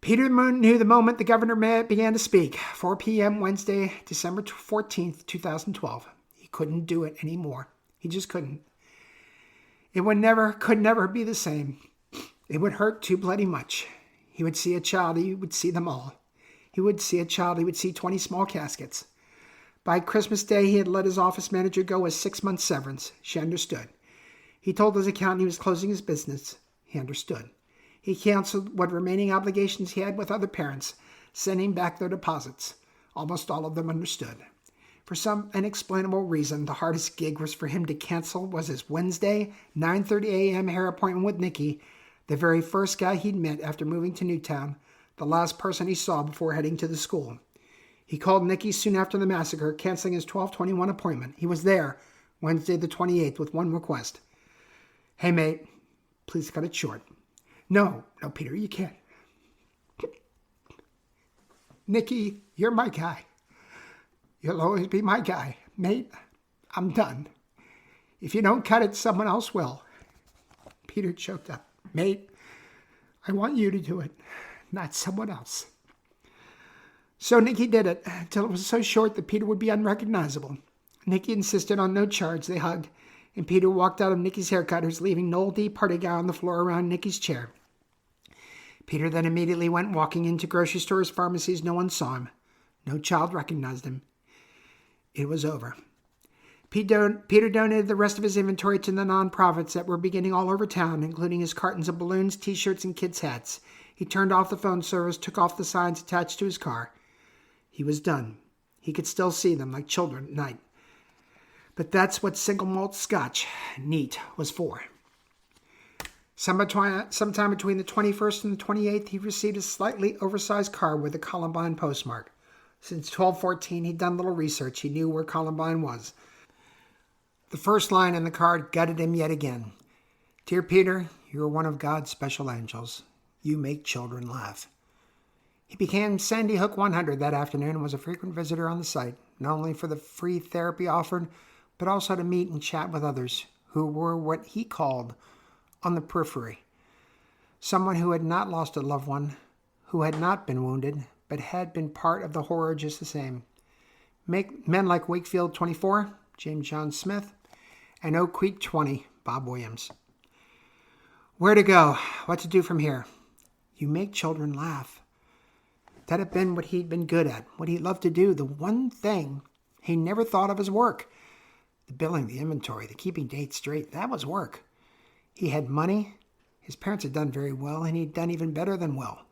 Peter knew the moment the governor began to speak, 4 p.m. Wednesday, December 14th, 2012. He couldn't do it anymore. He just couldn't. It could never be the same. It would hurt too bloody much. He would see a child, he would see them all. He would see a child, he would see 20 small caskets. By Christmas Day, he had let his office manager go with 6 months severance. She understood. He told his accountant he was closing his business. He understood. He canceled what remaining obligations he had with other parents, sending back their deposits. Almost all of them understood. For some inexplainable reason, the hardest gig was for him to cancel was his Wednesday, 9:30 a.m. hair appointment with Nicky, the very first guy he'd met after moving to Newtown, the last person he saw before heading to the school. He called Nicky soon after the massacre, canceling his 12:21 appointment. He was there Wednesday the 28th with one request. "Hey, mate, please cut it short." No, Peter, you can't. "Nicky, you're my guy. You'll always be my guy. Mate, I'm done. If you don't cut it, someone else will." Peter choked up. "Mate, I want you to do it, not someone else." So Nicky did it, until it was so short that Peter would be unrecognizable. Nicky insisted on no charge. They hugged, and Peter walked out of Nicky's haircutters, leaving Noel D. Party Guy on the floor around Nicky's chair. Peter then immediately went walking into grocery stores, pharmacies. No one saw him. No child recognized him. It was over. Peter donated the rest of his inventory to the nonprofits that were beginning all over town, including his cartons of balloons, T-shirts, and kids' hats. He turned off the phone service, took off the signs attached to his car. He was done. He could still see them like children at night. But that's what single malt scotch, neat, was for. Sometime between the 21st and the 28th, he received a slightly oversized card with a Columbine postmark. Since 12:14, he'd done little research. He knew where Columbine was. The first line in the card gutted him yet again. "Dear Peter, you are one of God's special angels. You make children laugh." He became Sandy Hook 100 that afternoon and was a frequent visitor on the site, not only for the free therapy offered, but also to meet and chat with others who were what he called on the periphery. Someone who had not lost a loved one, who had not been wounded, but had been part of the horror just the same. Men like Wakefield 24, James John Smith, and Oak Creek 20, Bob Williams. Where to go? What to do from here? You make children laugh. That had been what he'd been good at, what he loved to do, the one thing he never thought of as work. The billing, the inventory, the keeping dates straight, that was work. He had money. His parents had done very well, and he'd done even better than well.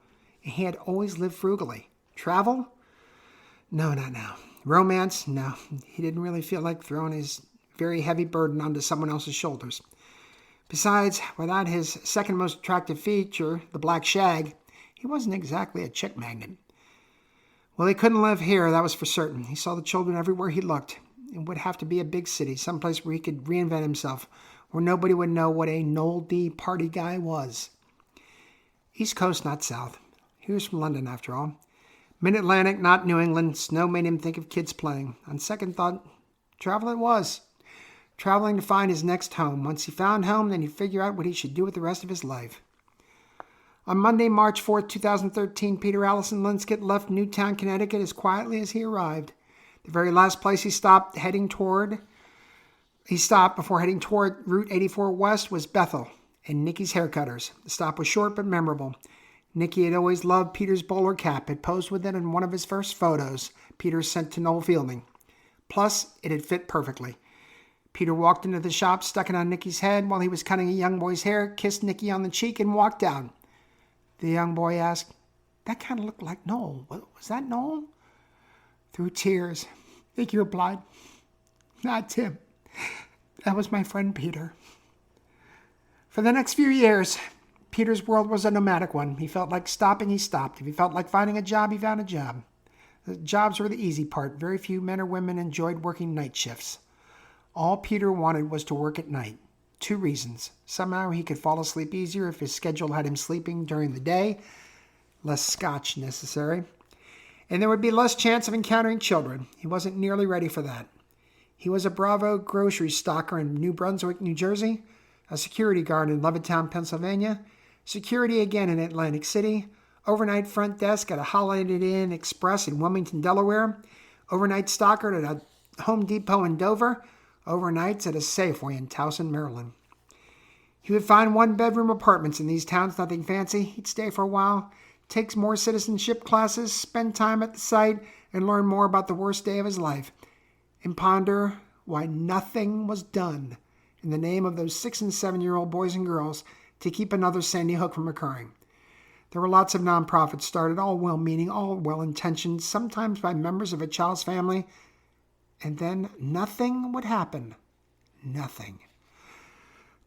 And he had always lived frugally. Travel? No, not now. Romance? No. He didn't really feel like throwing his very heavy burden onto someone else's shoulders. Besides, without his second most attractive feature, the black shag, he wasn't exactly a chick magnet. Well, he couldn't live here, that was for certain. He saw the children everywhere he looked. It would have to be a big city, someplace where he could reinvent himself, where nobody would know what a Noel D. Party Guy was. East Coast, not South. He was from London, after all. Mid-Atlantic, not New England. Snow made him think of kids playing. On second thought, travel it was. Traveling to find his next home. Once he found home, then he'd figure out what he should do with the rest of his life. On Monday, March 4th, 2013, Peter Allison Linscott left Newtown, Connecticut as quietly as he arrived. The very last place he stopped before heading toward Route 84 West was Bethel and Nicky's Haircutters. The stop was short but memorable. Nicky had always loved Peter's bowler cap, had posed with it in one of his first photos Peter sent to Noel Fielding. Plus, it had fit perfectly. Peter walked into the shop, stuck it on Nicky's head while he was cutting a young boy's hair, kissed Nicky on the cheek, and walked out. The young boy asked, "That kind of looked like Noel. Was that Noel?" Through tears, Nicky replied, "Not Tim. That was my friend Peter." For the next few years, Peter's world was a nomadic one. He felt like stopping, he stopped. If he felt like finding a job, he found a job. The jobs were the easy part. Very few men or women enjoyed working night shifts. All Peter wanted was to work at night. 2 reasons. Somehow he could fall asleep easier if his schedule had him sleeping during the day. Less scotch necessary. And there would be less chance of encountering children. He wasn't nearly ready for that. He was a Bravo grocery stocker in New Brunswick, New Jersey, a security guard in Levittown, Pennsylvania, security again in Atlantic City, overnight front desk at a Holiday Inn Express in Wilmington, Delaware, overnight stocker at a Home Depot in Dover, overnights at a Safeway in Towson, Maryland. He would find 1-bedroom apartments in these towns, nothing fancy. He'd stay for a while, take more citizenship classes, spend time at the site, and learn more about the worst day of his life, and ponder why nothing was done in the name of those 6- and 7-year-old boys and girls to keep another Sandy Hook from occurring. There were lots of nonprofits started, all well-meaning, all well-intentioned, sometimes by members of a child's family, and then nothing would happen. Nothing.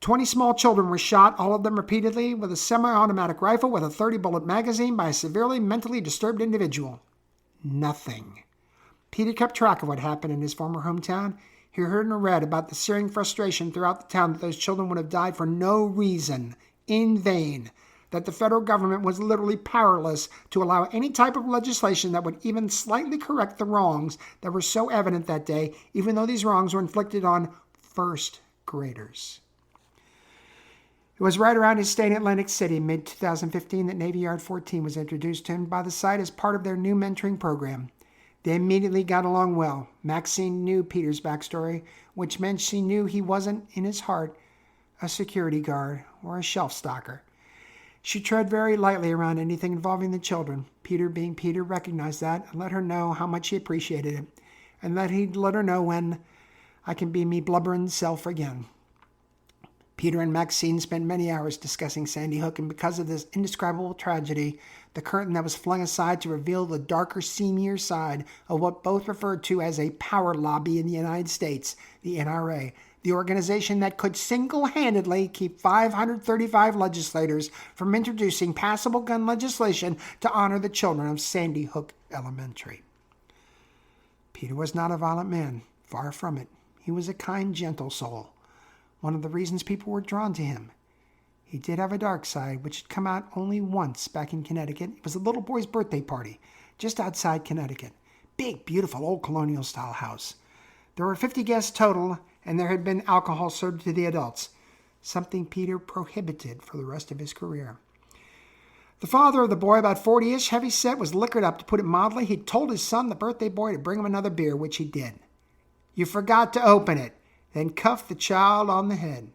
20 small children were shot, all of them repeatedly, with a semi-automatic rifle with a 30-bullet magazine by a severely mentally disturbed individual. Nothing. Peter kept track of what happened in his former hometown. He heard and read about the searing frustration throughout the town that those children would have died for no reason, in vain, that the federal government was literally powerless to allow any type of legislation that would even slightly correct the wrongs that were so evident that day, even though these wrongs were inflicted on first graders. It was right around his stay in Atlantic City, mid-2015, that Navy Yard 14 was introduced to him by the site as part of their new mentoring program. They immediately got along well. Maxine knew Peter's backstory, which meant she knew he wasn't, in his heart, a security guard or a shelf stocker. She tread very lightly around anything involving the children. Peter, being Peter, recognized that and let her know how much he appreciated it, and that he'd let her know when I can be me blubbering self again. Peter and Maxine spent many hours discussing Sandy Hook, and because of this indescribable tragedy, the curtain that was flung aside to reveal the darker, seamier side of what both referred to as a power lobby in the United States, the NRA, the organization that could single-handedly keep 535 legislators from introducing passable gun legislation to honor the children of Sandy Hook Elementary. Peter was not a violent man, far from it. He was a kind, gentle soul. One of the reasons people were drawn to him. He did have a dark side, which had come out only once back in Connecticut. It was a little boy's birthday party, just outside Connecticut. Big, beautiful, old colonial-style house. There were 50 guests total, and there had been alcohol served to the adults, something Peter prohibited for the rest of his career. The father of the boy, about 40-ish, heavy-set, was liquored up. To put it mildly, he'd told his son, the birthday boy, to bring him another beer, which he did. You forgot to open it. Then cuffed the child on the head.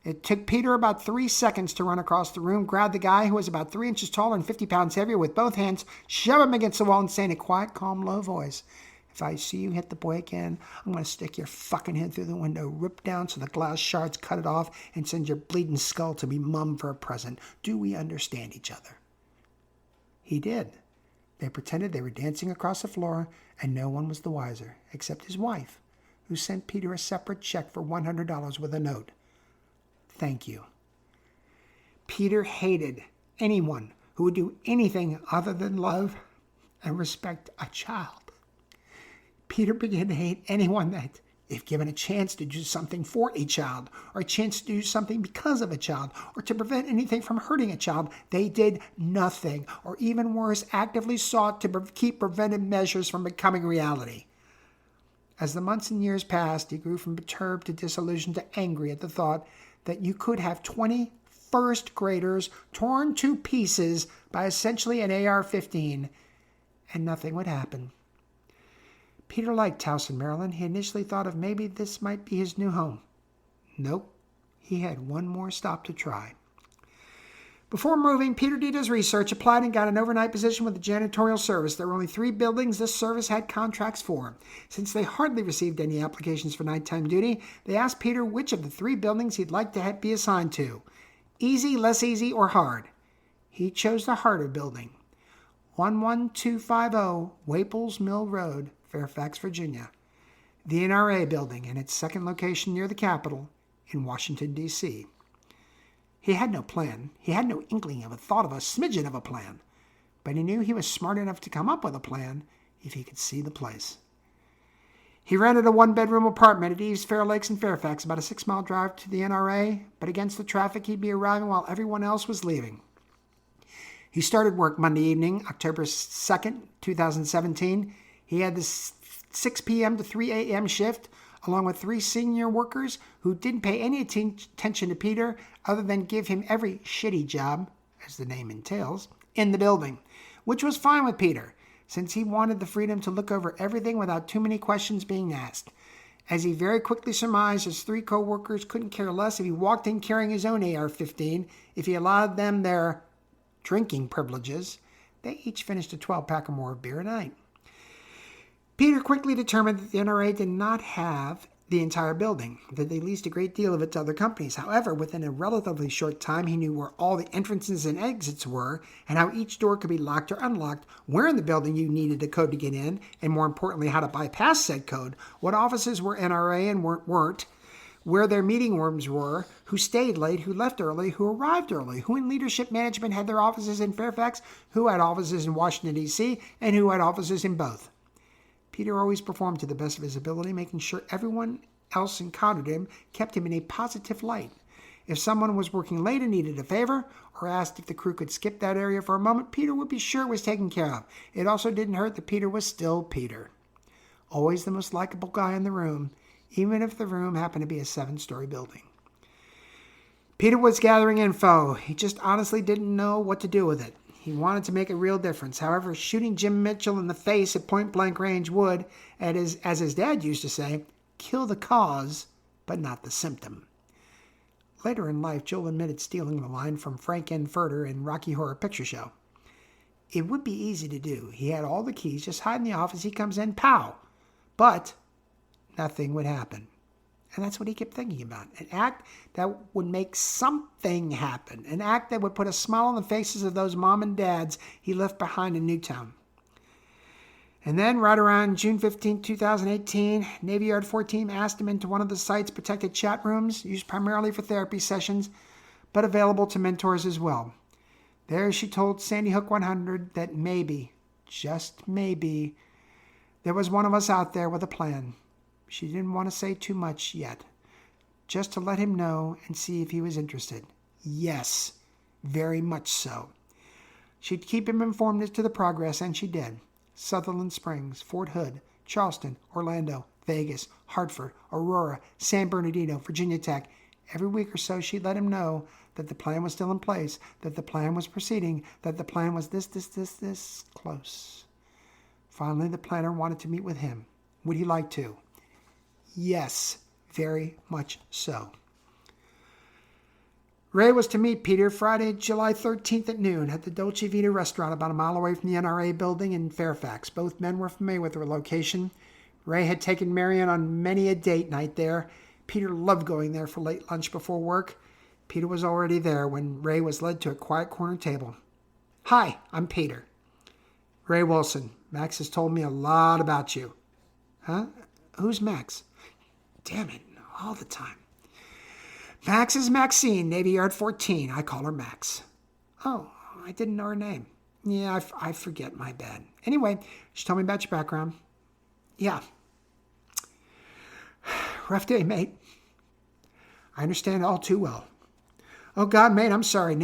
It took Peter about 3 seconds to run across the room, grab the guy who was about 3 inches taller and 50 pounds heavier with both hands, shove him against the wall, and say in a quiet, calm, low voice, "If I see you hit the boy again, I'm going to stick your fucking head through the window, rip down so the glass shards cut it off, and send your bleeding skull to be mum for a present. Do we understand each other?" He did. They pretended they were dancing across the floor, and no one was the wiser, except his wife, who sent Peter a separate check for $100 with a note. Thank you. Peter hated anyone who would do anything other than love and respect a child. Peter began to hate anyone that, if given a chance to do something for a child, or a chance to do something because of a child, or to prevent anything from hurting a child, they did nothing, or even worse, actively sought to keep preventive measures from becoming reality. As the months and years passed, he grew from perturbed to disillusioned to angry at the thought that you could have 20 first graders torn to pieces by essentially an AR-15, and nothing would happen. Peter liked Towson, Maryland. He initially thought of maybe this might be his new home. Nope, he had one more stop to try. Before moving, Peter did his research, applied, and got an overnight position with the janitorial service. There were only 3 buildings this service had contracts for. Since they hardly received any applications for nighttime duty, they asked Peter which of the 3 buildings he'd like to be assigned to. Easy, less easy, or hard. He chose the harder building. 11250 Waples Mill Road, Fairfax, Virginia. The NRA building and its second location near the Capitol in Washington, D.C. He had no plan. He had no inkling of a thought of a smidgen of a plan. But he knew he was smart enough to come up with a plan if he could see the place. He rented a 1-bedroom apartment at East Fair Lakes in Fairfax, about a 6-mile drive to the NRA, but against the traffic he'd be arriving while everyone else was leaving. He started work Monday evening, October 2nd, 2017. He had the 6 p.m. to 3 a.m. shift, along with 3 senior workers who didn't pay any attention to Peter other than give him every shitty job, as the name entails, in the building, which was fine with Peter, since he wanted the freedom to look over everything without too many questions being asked. As he very quickly surmised, his 3 co-workers couldn't care less if he walked in carrying his own AR-15, if he allowed them their drinking privileges. They each finished a 12-pack or more of beer a night. Peter quickly determined that the NRA did not have the entire building, that they leased a great deal of it to other companies. However, within a relatively short time, he knew where all the entrances and exits were and how each door could be locked or unlocked, where in the building you needed a code to get in, and more importantly, how to bypass said code, what offices were NRA and weren't, where their meeting rooms were, who stayed late, who left early, who arrived early, who in leadership management had their offices in Fairfax, who had offices in Washington, D.C., and who had offices in both. Peter always performed to the best of his ability, making sure everyone else encountered him kept him in a positive light. If someone was working late and needed a favor, or asked if the crew could skip that area for a moment, Peter would be sure it was taken care of. It also didn't hurt that Peter was still Peter. Always the most likable guy in the room, even if the room happened to be a 7-story building. Peter was gathering info. He just honestly didn't know what to do with it. He wanted to make a real difference. However, shooting Jim Mitchell in the face at point-blank range would, as his dad used to say, kill the cause, but not the symptom. Later in life, Joel admitted stealing the line from Frank N. Furter in Rocky Horror Picture Show. It would be easy to do. He had all the keys, just hide in the office, he comes in, pow! But nothing would happen. And that's what he kept thinking about. An act that would make something happen. An act that would put a smile on the faces of those mom and dads he left behind in Newtown. And then, right around June 15, 2018, Navy Yard 14 asked him into one of the site's protected chat rooms, used primarily for therapy sessions, but available to mentors as well. There she told Sandy Hook 100 that maybe, just maybe, there was one of us out there with a plan. She didn't want to say too much yet, just to let him know and see if he was interested. Yes, very much so. She'd keep him informed as to the progress, and she did. Sutherland Springs, Fort Hood, Charleston, Orlando, Vegas, Hartford, Aurora, San Bernardino, Virginia Tech. Every week or so, she'd let him know that the plan was still in place, that the plan was proceeding, that the plan was this close. Finally, the planner wanted to meet with him. Would he like to? Yes, very much so. Ray was to meet Peter Friday, July 13th at noon at the Dolce Vita restaurant about a mile away from the NRA building in Fairfax. Both men were familiar with the location. Ray had taken Marion on many a date night there. Peter loved going there for late lunch before work. Peter was already there when Ray was led to a quiet corner table. Hi, I'm Peter. Ray Wilson. Max has told me a lot about you. Huh? Who's Max? Damn it, all the time. Max is Maxine, Navy Yard 14. I call her Max. Oh, I didn't know her name. Yeah, I forget, my bad. Anyway, she told me about your background. Yeah. Rough day, mate. I understand all too well. Oh, God, mate, I'm sorry.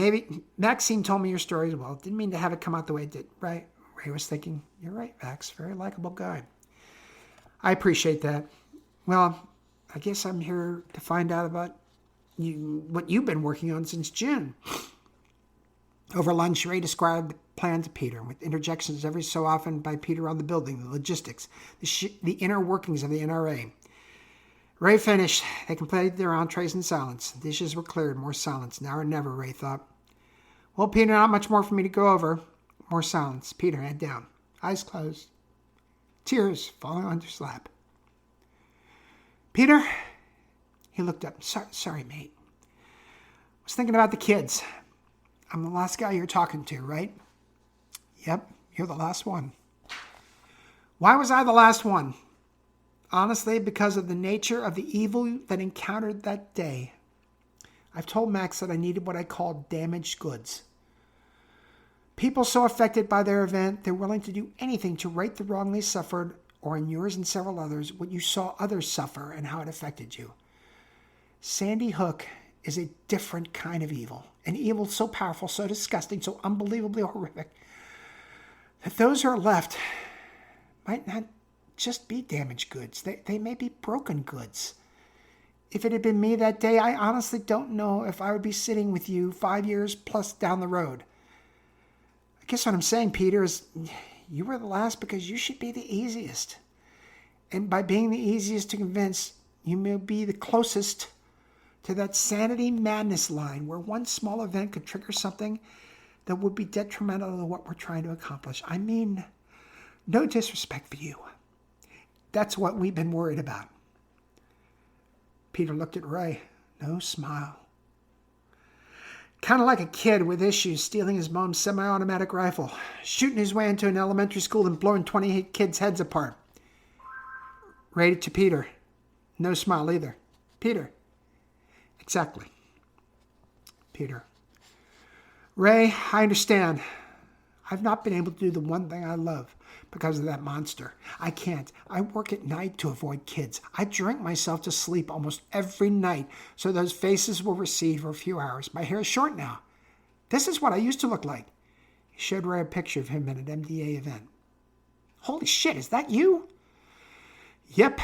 Maxine told me your story as well. Didn't mean to have it come out the way it did. Right? Ray was thinking, you're right, Max. Very likable guy. I appreciate that. Well, I guess I'm here to find out about what you've been working on since June. Over lunch, Ray described the plan to Peter, with interjections every so often by Peter on the building, the logistics, the inner workings of the NRA. Ray finished. They completed their entrees in silence. The dishes were cleared. More silence. Now or never, Ray thought. Well, Peter, not much more for me to go over. More silence. Peter, head down. Eyes closed. Tears falling on his lap. Peter? He looked up. Sorry, mate. I was thinking about the kids. I'm the last guy you're talking to, right? Yep, you're the last one. Why was I the last one? Honestly, because of the nature of the evil that encountered that day. I've told Max that I needed what I call damaged goods. People so affected by their event, they're willing to do anything to right the wrong they suffered, or in yours and several others, what you saw others suffer and how it affected you. Sandy Hook is a different kind of evil. An evil so powerful, so disgusting, so unbelievably horrific, that those who are left might not just be damaged goods. They may be broken goods. If it had been me that day, I honestly don't know if I would be sitting with you 5 years plus down the road. I guess what I'm saying, Peter, is you were the last because you should be the easiest. And by being the easiest to convince, you may be the closest to that sanity madness line where one small event could trigger something that would be detrimental to what we're trying to accomplish. I mean, no disrespect for you. That's what we've been worried about. Peter looked at Ray. No smile. Kind of like a kid with issues stealing his mom's semi-automatic rifle, shooting his way into an elementary school and blowing 28 kids' heads apart. Ray to Peter. No smile either. Peter. Exactly. Peter. Ray, I understand. I've not been able to do the one thing I love because of that monster. I can't. I work at night to avoid kids. I drink myself to sleep almost every night so those faces will recede for a few hours. My hair is short now. This is what I used to look like. He showed Ray a picture of him at an MDA event. Holy shit, is that you? Yep.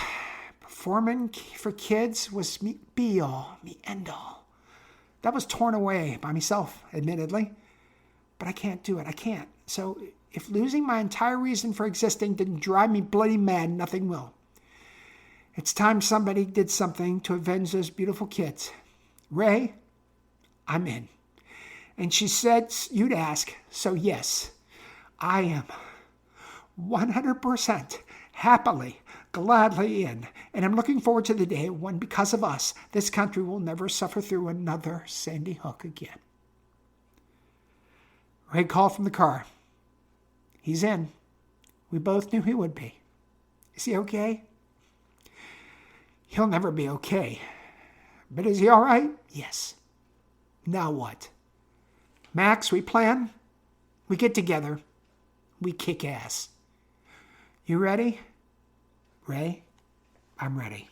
Performing for kids was me be-all, me end-all. That was torn away by myself, admittedly. But I can't do it. I can't. So if losing my entire reason for existing didn't drive me bloody mad, nothing will. It's time somebody did something to avenge those beautiful kids. Ray, I'm in. And she said you'd ask, so yes, I am 100% happily, gladly in. And I'm looking forward to the day when, because of us, this country will never suffer through another Sandy Hook again. Ray called from the car. He's in. We both knew he would be. Is he okay? He'll never be okay. But is he all right? Yes. Now what? Max, we plan. We get together. We kick ass. You ready? Ray, I'm ready.